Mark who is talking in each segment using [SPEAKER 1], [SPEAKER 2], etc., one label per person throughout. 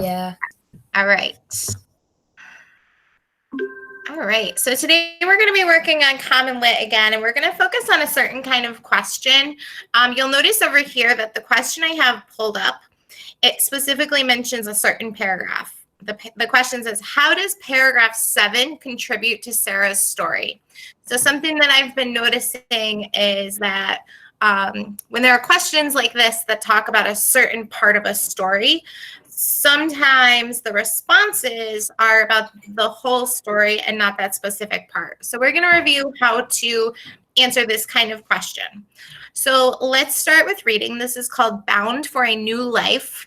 [SPEAKER 1] Yeah.
[SPEAKER 2] All right. All right, so today we're going to be working on Common Lit again, and we're going to focus on a certain kind of question. You'll notice over here that the question I have pulled up, it specifically mentions a certain paragraph. The question says, how does paragraph 7 contribute to Sarah's story? So something that I've been noticing is that when there are questions like this that talk about a certain part of a story, sometimes the responses are about the whole story and not that specific part. So we're going to review how to answer this kind of question. So let's start with reading. This is called Bound for a New Life.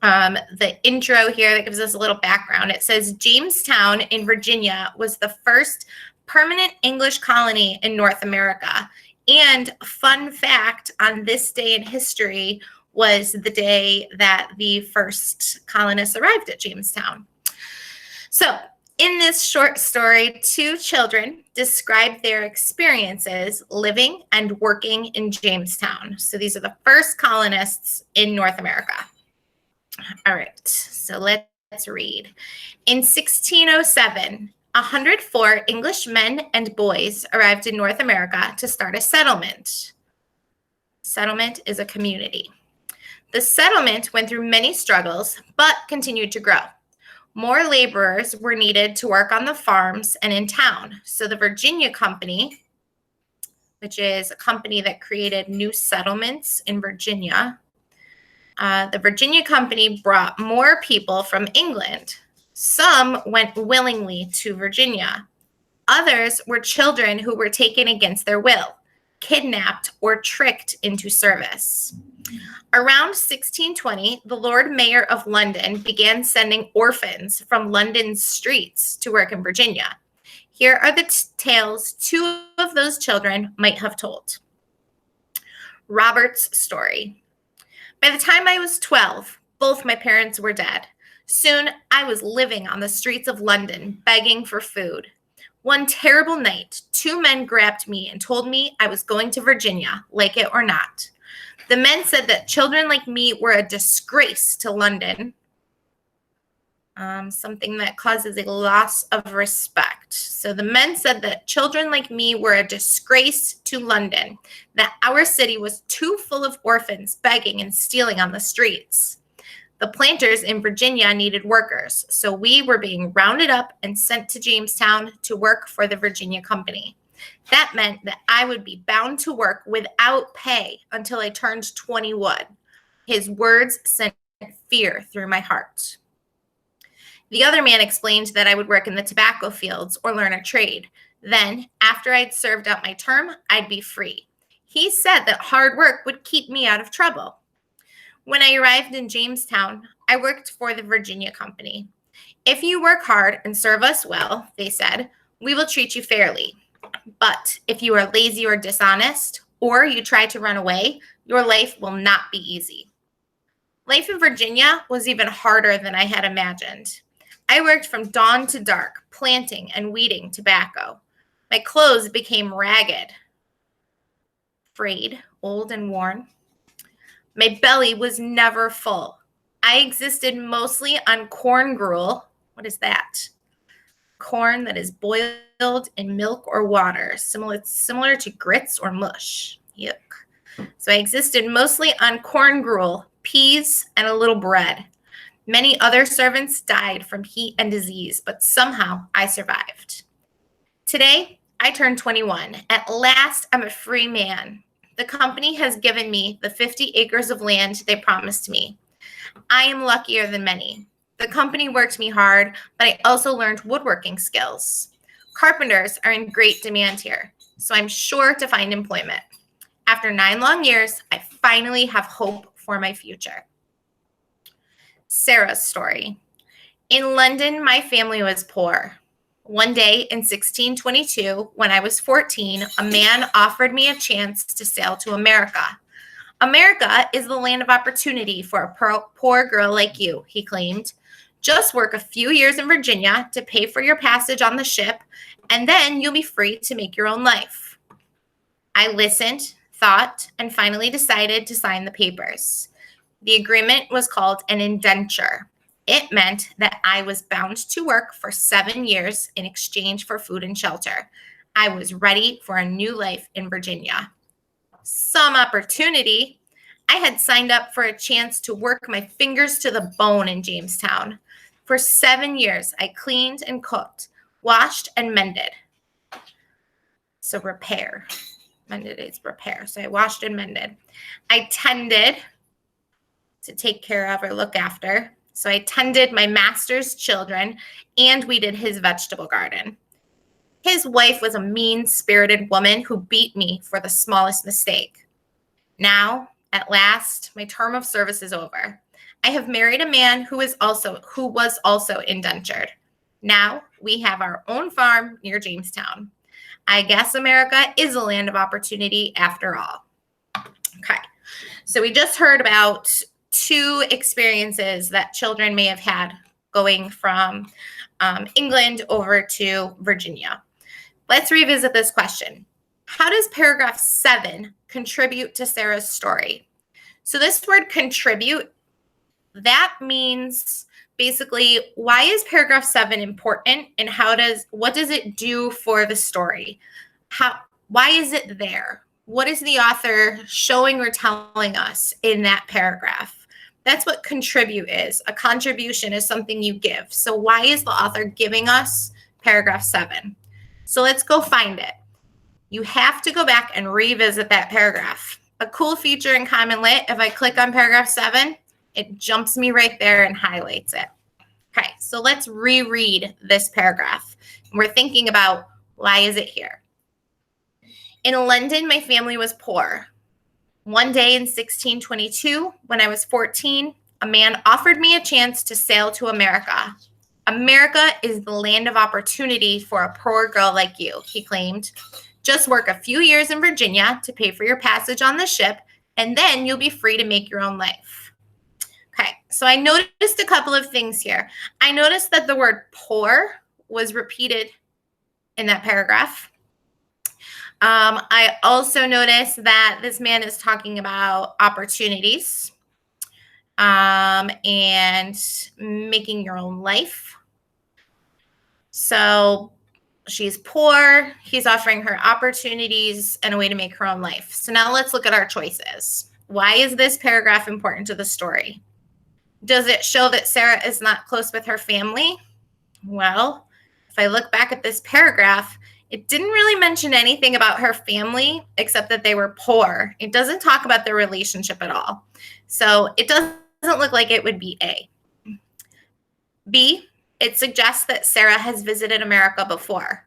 [SPEAKER 2] The intro here that gives us a little background. It says Jamestown in Virginia was the first permanent English colony in North America. And fun fact, on this day in history was the day that the first colonists arrived at Jamestown. So in this short story, 2 children describe their experiences living and working in Jamestown. So these are the first colonists in North America. All right, so let's read. In 1607, 104 English men and boys arrived in North America to start a settlement. Settlement is a community. The settlement went through many struggles, but continued to grow. More laborers were needed to work on the farms and in town. So the Virginia Company, which is a company that created new settlements in Virginia, the Virginia Company brought more people from England. Some went willingly to Virginia. Others were children who were taken against their will, kidnapped, or tricked into service. Around 1620, the Lord Mayor of London began sending orphans from London's streets to work in Virginia. Here are the tales 2 of those children might have told. Robert's story. By the time I was 12, both my parents were dead. Soon, I was living on the streets of London, begging for food. One terrible night, 2 men grabbed me and told me I was going to Virginia, like it or not. The men said that children like me were a disgrace to London, something that causes a loss of respect. So the men said that children like me were a disgrace to London, that our city was too full of orphans begging and stealing on the streets. The planters in Virginia needed workers, so we were being rounded up and sent to Jamestown to work for the Virginia Company. That meant that I would be bound to work without pay until I turned 21. His words sent fear through my heart. The other man explained that I would work in the tobacco fields or learn a trade. Then, after I'd served out my term, I'd be free. He said that hard work would keep me out of trouble. When I arrived in Jamestown, I worked for the Virginia Company. If you work hard and serve us well, they said, we will treat you fairly. But if you are lazy or dishonest, or you try to run away, your life will not be easy. Life in Virginia was even harder than I had imagined. I worked from dawn to dark, planting and weeding tobacco. My clothes became ragged, frayed, old, and worn. My belly was never full. I existed mostly on corn gruel. What is that? Corn that is boiled in milk or water, similar to grits or mush. Yuck. So I existed mostly on corn gruel, peas, and a little bread. Many other servants died from heat and disease, but somehow I survived. Today, I turned 21. At last, I'm a free man. The company has given me the 50 acres of land they promised me. I am luckier than many. The company worked me hard, but I also learned woodworking skills. Carpenters are in great demand here, so I'm sure to find employment. After 9 long years, I finally have hope for my future. Sarah's story. In London, my family was poor. One day in 1622, when I was 14, a man offered me a chance to sail to America. America is the land of opportunity for a poor girl like you, he claimed. Just work a few years in Virginia to pay for your passage on the ship, and then you'll be free to make your own life. I listened, thought, and finally decided to sign the papers. The agreement was called an indenture. It meant that I was bound to work for 7 years in exchange for food and shelter. I was ready for a new life in Virginia. Some opportunity. I had signed up for a chance to work my fingers to the bone in Jamestown. For 7 years, I cleaned and cooked, washed and mended. So repair. Mended is repair. So I washed and mended. I tended to take care of or look after. So I tended my master's children and weeded his vegetable garden. His wife was a mean-spirited woman who beat me for the smallest mistake. Now, at last, my term of service is over. I have married a man who was also indentured. Now we have our own farm near Jamestown. I guess America is a land of opportunity after all. Okay, so we just heard about 2 experiences that children may have had going from England over to Virginia. Let's revisit this question. How does paragraph 7 contribute to Sarah's story? So this word contribute, that means basically, why is paragraph 7 important and what does it do for the story? Why is it there? What is the author showing or telling us in that paragraph? That's what contribute is. A contribution is something you give. So why is the author giving us paragraph 7? So let's go find it. You have to go back and revisit that paragraph. A cool feature in Common Lit, if I click on paragraph 7, it jumps me right there and highlights it. Okay, so let's reread this paragraph. We're thinking about, why is it here? In London, my family was poor. One day in 1622, when I was 14, a man offered me a chance to sail to America. America is the land of opportunity for a poor girl like you, he claimed. Just work a few years in Virginia to pay for your passage on the ship, and then you'll be free to make your own life. Okay, so I noticed a couple of things here. I noticed that the word poor was repeated in that paragraph. I also noticed that this man is talking about opportunities and making your own life. So she's poor. He's offering her opportunities and a way to make her own life. So now let's look at our choices. Why is this paragraph important to the story? Does it show that Sarah is not close with her family? Well, if I look back at this paragraph, it didn't really mention anything about her family except that they were poor. It doesn't talk about their relationship at all. So it doesn't look like it would be A. B, it suggests that Sarah has visited America before.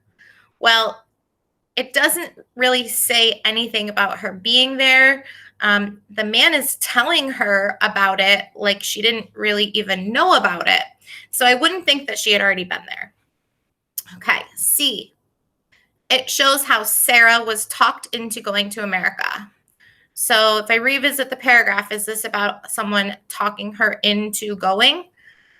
[SPEAKER 2] Well, it doesn't really say anything about her being there. The man is telling her about it like she didn't really even know about it. So I wouldn't think that she had already been there. Okay, C. It shows how Sarah was talked into going to America. So if I revisit the paragraph, is this about someone talking her into going?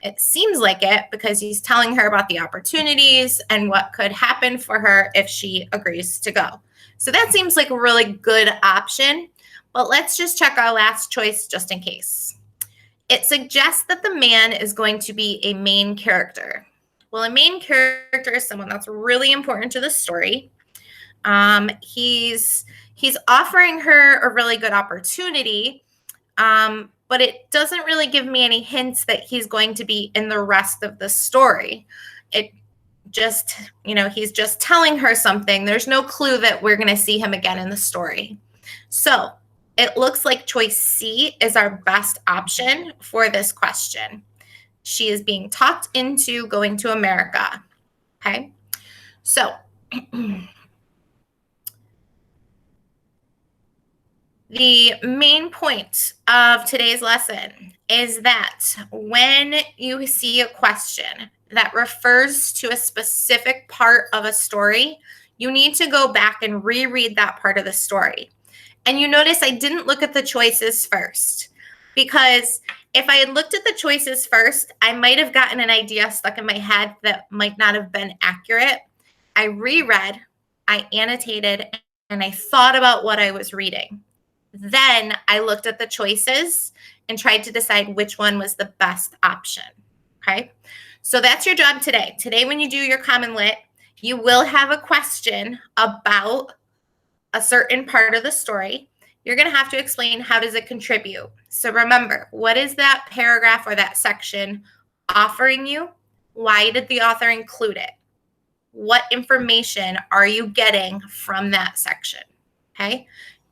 [SPEAKER 2] It seems like it because he's telling her about the opportunities and what could happen for her if she agrees to go. So that seems like a really good option, but let's just check our last choice just in case. It suggests that the man is going to be a main character. Well, a main character is someone that's really important to the story. He's offering her a really good opportunity, but it doesn't really give me any hints that he's going to be in the rest of the story. It just, he's just telling her something. There's no clue that we're going to see him again in the story. So it looks like choice C is our best option for this question. She is being talked into going to America. Okay, so the main point of today's lesson is that when you see a question that refers to a specific part of a story, you need to go back and reread that part of the story. And you notice I didn't look at the choices first, because if I had looked at the choices first, I might have gotten an idea stuck in my head that might not have been accurate. I reread, I annotated, and I thought about what I was reading. Then I looked at the choices and tried to decide which one was the best option. Okay, so that's your job today. Today, when you do your Common Lit, you will have a question about a certain part of the story. You're going to have to explain how does it contribute. So remember, what is that paragraph or that section offering you? Why did the author include it? What information are you getting from that section? Okay.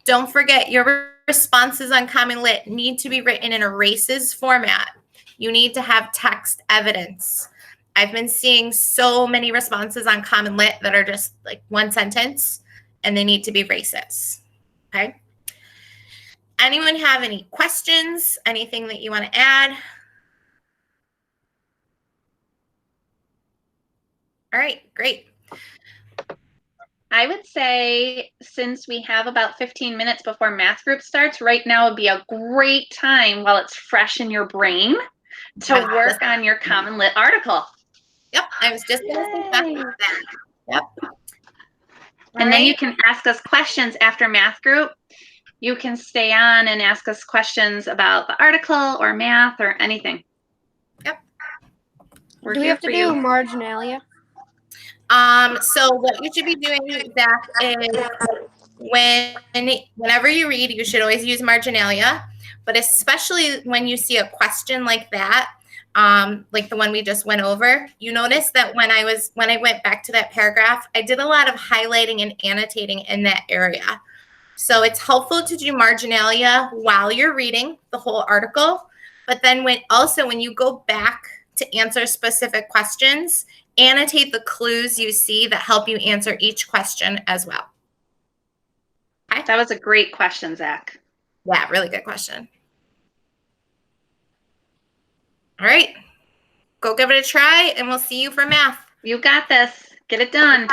[SPEAKER 2] Don't forget your responses on Common Lit need to be written in a RACES format. You need to have text evidence. I've been seeing so many responses on Common Lit that are just like one sentence and they need to be RACES. Okay. Anyone have any questions? Anything that you want to add? All right, great.
[SPEAKER 1] I would say since we have about 15 minutes before math group starts, right now would be a great time while it's fresh in your brain to work on your Common Lit article.
[SPEAKER 2] Yep, I was just going to say that. Yep.
[SPEAKER 1] And then you can ask us questions after math group. You can stay on and ask us questions about the article or math or anything.
[SPEAKER 2] Yep.
[SPEAKER 3] Do we have to do marginalia?
[SPEAKER 2] So what you should be doing, Zach, is whenever you read, you should always use marginalia, but especially when you see a question like that, like the one we just went over, you notice that when I went back to that paragraph, I did a lot of highlighting and annotating in that area. So it's helpful to do marginalia while you're reading the whole article, but then when you go back to answer specific questions, annotate the clues you see that help you answer each question as well. Okay?
[SPEAKER 1] That was a great question, Zach.
[SPEAKER 2] Yeah, really good question. All right, go give it a try and we'll see you for math.
[SPEAKER 1] You got this. Get it done.